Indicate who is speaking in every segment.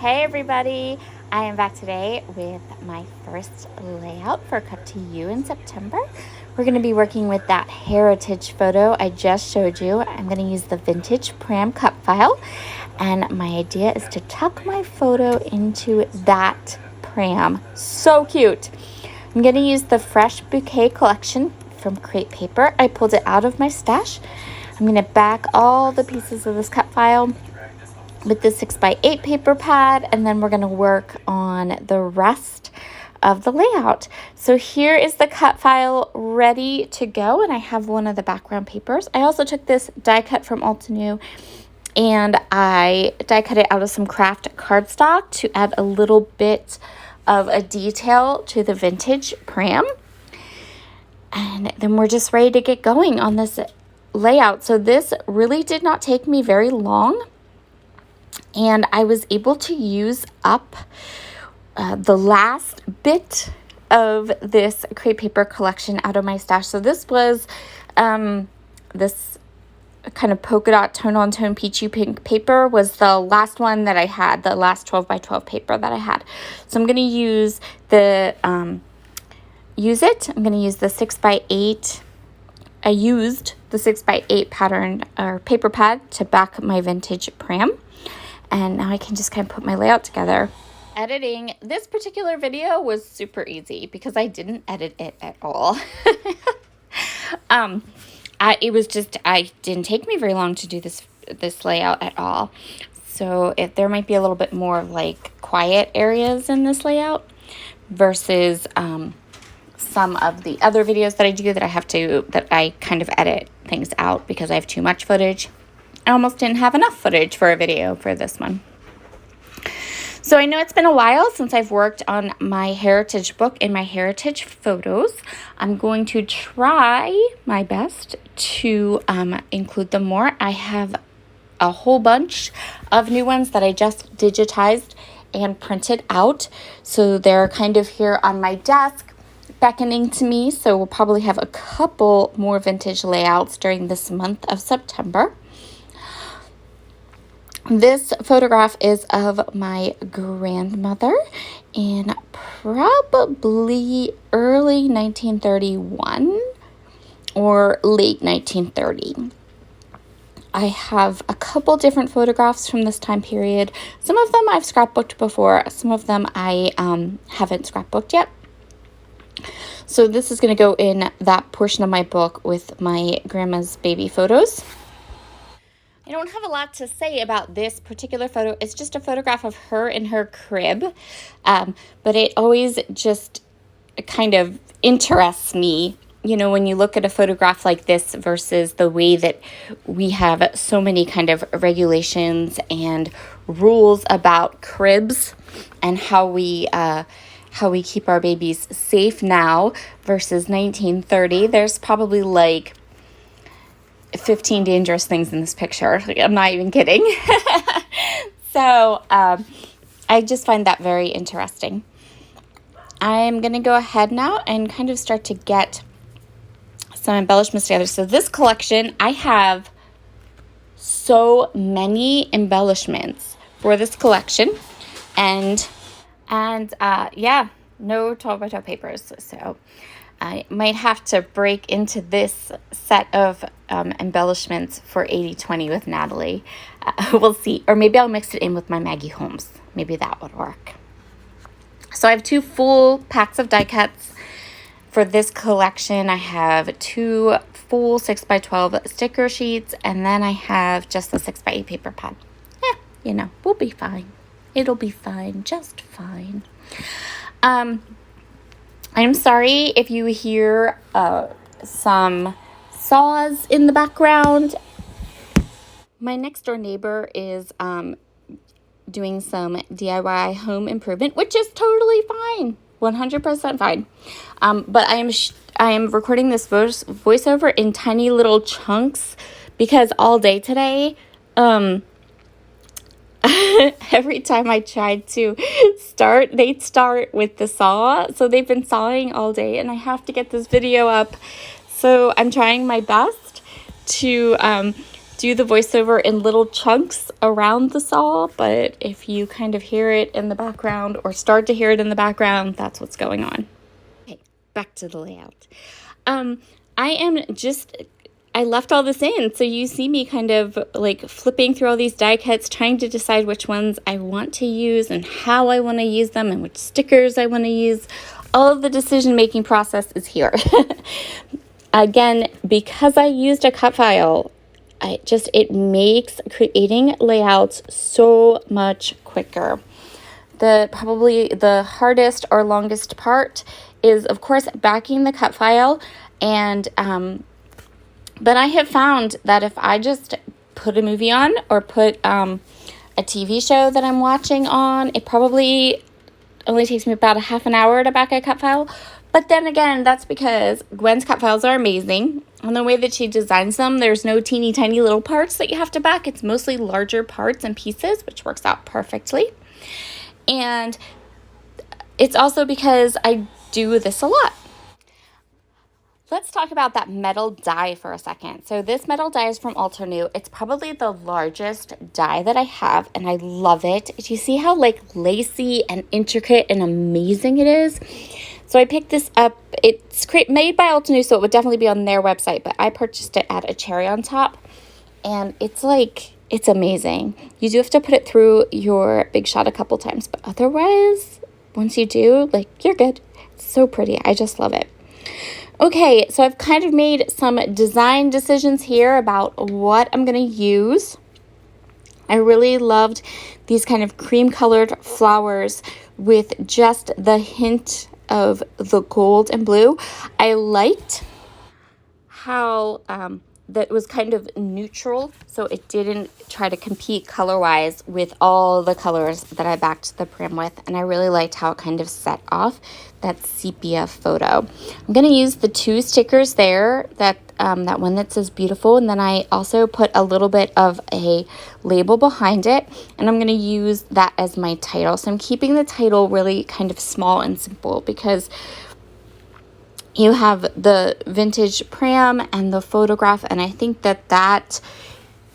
Speaker 1: Hey everybody, I am back today with my first layout for Cut to You in September. We're going to be working with that heritage photo I just showed you. I'm going to use the vintage pram cut file, and my idea is to tuck my photo into that pram. So cute. I'm going to use the fresh bouquet collection from Create Paper. I pulled it out of my stash. I'm going to back all the pieces of this cut file with the 6x8 paper pad, and then we're going to work on the rest of the layout. So here is the cut file ready to go, and I have one of the background papers. I also took this die cut from Altenew, and I die cut it out of some craft cardstock to add a little bit of a detail to the vintage pram. And then we're just ready to get going on this layout. So this really did not take me very long, and I was able to use up the last bit of this Create Paper collection out of my stash. So this was this kind of polka dot tone-on-tone peachy pink paper was the last one that I had, the last 12x12 paper that I had. So I'm going to use the I'm going to use the 6x8. I used the 6x8 pattern or paper pad to back my vintage pram. And now I can just kind of put my layout together. Editing this particular video was super easy because I didn't edit it at all. It didn't take me very long to do this layout at all. So there might be a little bit more like quiet areas in this layout versus some of the other videos that I do that I kind of edit things out because I have too much footage. I almost didn't have enough footage for a video for this one. So I know it's been a while since I've worked on my heritage book and my heritage photos. I'm going to try my best to include them more. I have a whole bunch of new ones that I just digitized and printed out. So they're kind of here on my desk beckoning to me. So we'll probably have a couple more vintage layouts during this month of September. This photograph is of my grandmother in probably early 1931 or late 1930. I have a couple different photographs from this time period. Some of them I've scrapbooked before. Some of them I haven't scrapbooked yet. So this is going to go in that portion of my book with my grandma's baby photos. I don't have a lot to say about this particular photo. It's just a photograph of her in her crib, but it always just kind of interests me, you know, when you look at a photograph like this versus the way that we have so many kind of regulations and rules about cribs and how we keep our babies safe now versus 1930. There's probably like 15 dangerous things in this picture. I'm not even kidding. So I just find that very interesting. I'm going to go ahead now and kind of start to get some embellishments together. So this collection, I have so many embellishments for this collection. And yeah, no 12x12 papers. So I might have to break into this set of embellishments for 80/20 with Natalie. We'll see. Or maybe I'll mix it in with my Maggie Holmes. Maybe that would work. So I have 2 full packs of die cuts for this collection. I have 2 full 6x12 sticker sheets, and then I have just the 6x8 paper pad. You know, we'll be fine. It'll be fine, just fine. I'm sorry if you hear some saws in the background. My next door neighbor is doing some DIY home improvement, which is totally fine, 100% fine. But I am recording this voiceover in tiny little chunks because all day today, every time I tried to they'd start with the saw. So they've been sawing all day, and I have to get this video up. So I'm trying my best to do the voiceover in little chunks around the saw, but if you kind of hear it in the background or start to hear it in the background, that's what's going on. Okay, back to the layout. I left all this in, so you see me kind of like flipping through all these die cuts, trying to decide which ones I want to use and how I want to use them and which stickers I want to use. All of the decision-making process is here. Again, because I used a cut file, it makes creating layouts so much quicker. Probably the hardest or longest part is, of course, backing the cut file, and but I have found that if I just put a movie on or put a TV show that I'm watching on, it probably only takes me about a half an hour to back a cut file. But then again, that's because Gwen's cut files are amazing. And the way that she designs them, there's no teeny tiny little parts that you have to back. It's mostly larger parts and pieces, which works out perfectly. And it's also because I do this a lot. Let's talk about that metal die for a second. So this metal die is from Altenew. It's probably the largest die that I have, and I love it. Do you see how like lacy and intricate and amazing it is? So I picked this up. It's made by Altenew, so it would definitely be on their website, but I purchased it at a cherry on top, and it's amazing. You do have to put it through your Big Shot a couple times, but otherwise, once you do, you're good. It's so pretty. I just love it. Okay, so I've kind of made some design decisions here about what I'm going to use. I really loved these kind of cream-colored flowers with just the hint of the gold and blue. I liked how that was kind of neutral, so it didn't try to compete color-wise with all the colors that I backed the prim with, and I really liked how it kind of set off that sepia photo. I'm going to use the two stickers there, that one that says beautiful, and then I also put a little bit of a label behind it, and I'm going to use that as my title. So I'm keeping the title really kind of small and simple because you have the vintage pram and the photograph, and I think that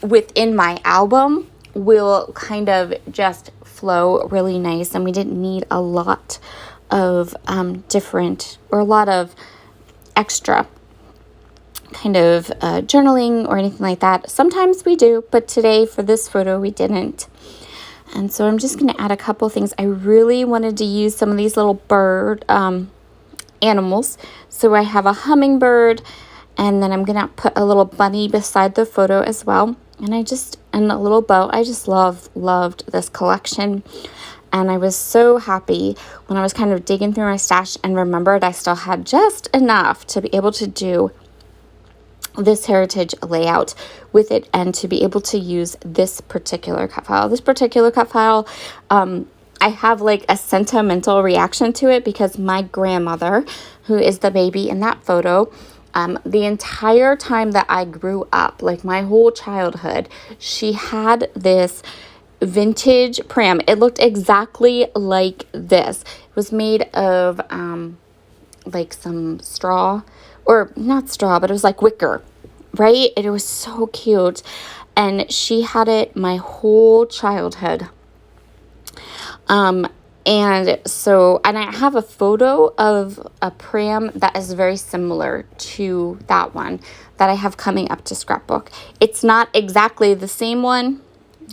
Speaker 1: within my album will kind of just flow really nice, and we didn't need a lot of a lot of extra kind of journaling or anything like that. Sometimes we do, but today for this photo we didn't. And so I'm just going to add a couple things. I really wanted to use some of these little bird animals. So I have a hummingbird, and then I'm going to put a little bunny beside the photo as well. And a little bow. I just loved this collection. And I was so happy when I was kind of digging through my stash and remembered I still had just enough to be able to do this heritage layout with it and to be able to use this particular cut file. This particular cut file, I have a sentimental reaction to it because my grandmother, who is the baby in that photo, the entire time that I grew up, my whole childhood, she had this vintage pram. It looked exactly like this. It was made of some straw, or not straw, but it was wicker, right? And it was so cute. And she had it my whole childhood. And I have a photo of a pram that is very similar to that one that I have coming up to Scrapbook. It's not exactly the same one,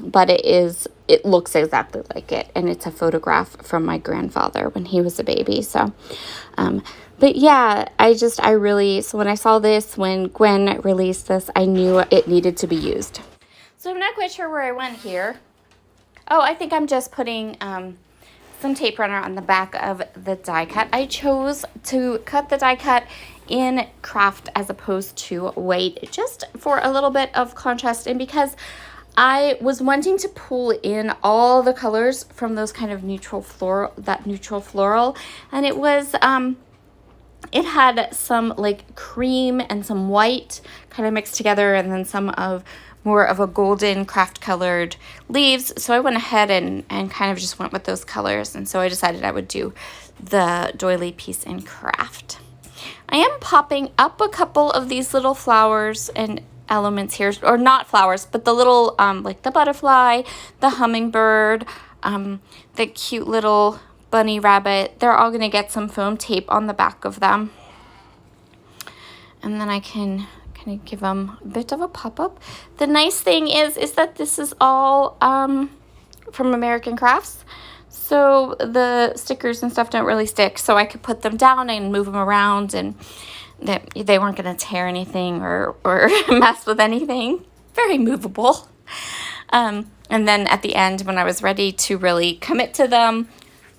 Speaker 1: but it looks exactly like it. And it's a photograph from my grandfather when he was a baby. So, but yeah, so when I saw this, when Gwen released this, I knew it needed to be used. So I'm not quite sure where I went here. Oh, I think I'm just putting some tape runner on the back of the die cut. I chose to cut the die cut in craft as opposed to white, just for a little bit of contrast, and because I was wanting to pull in all the colors from those kind of neutral floral, and it was it had some cream and some white kind of mixed together, and then some of more of a golden craft colored leaves. So I went ahead and kind of just went with those colors. And so I decided I would do the doily piece in craft. I am popping up a couple of these little flowers and elements here, or not flowers, but the little, like the butterfly, the hummingbird, the cute little bunny rabbit. They're all going to get some foam tape on the back of them. And then I can kind of give them a bit of a pop-up. The nice thing is that this is all from American Crafts. So the stickers and stuff don't really stick. So I could put them down and move them around, and they weren't going to tear anything or mess with anything. Very movable. And then at the end, when I was ready to really commit to them,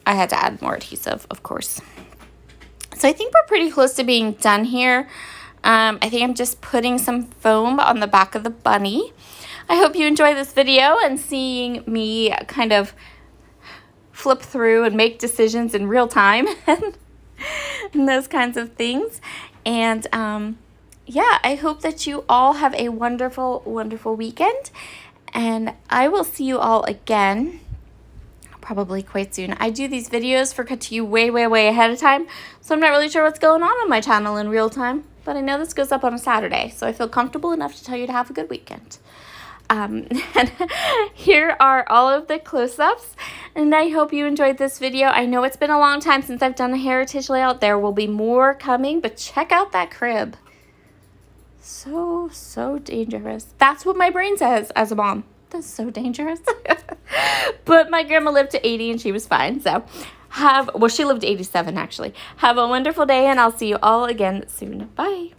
Speaker 1: I had to add more adhesive, of course. So I think we're pretty close to being done here. I think I'm just putting some foam on the back of the bunny. I hope you enjoy this video and seeing me kind of flip through and make decisions in real time and those kinds of things. And yeah, I hope that you all have a wonderful, wonderful weekend. And I will see you all again probably quite soon. I do these videos for cut to you way, way, way ahead of time, so I'm not really sure what's going on my channel in real time, but I know this goes up on a Saturday, so I feel comfortable enough to tell you to have a good weekend. And here are all of the close-ups, and I hope you enjoyed this video. I know it's been a long time since I've done a heritage layout. There will be more coming, but check out that crib. So dangerous. That's what my brain says as a mom. That's so dangerous. But my grandma lived to 80 and she was fine. So she lived to 87 actually. Have a wonderful day, and I'll see you all again soon. Bye.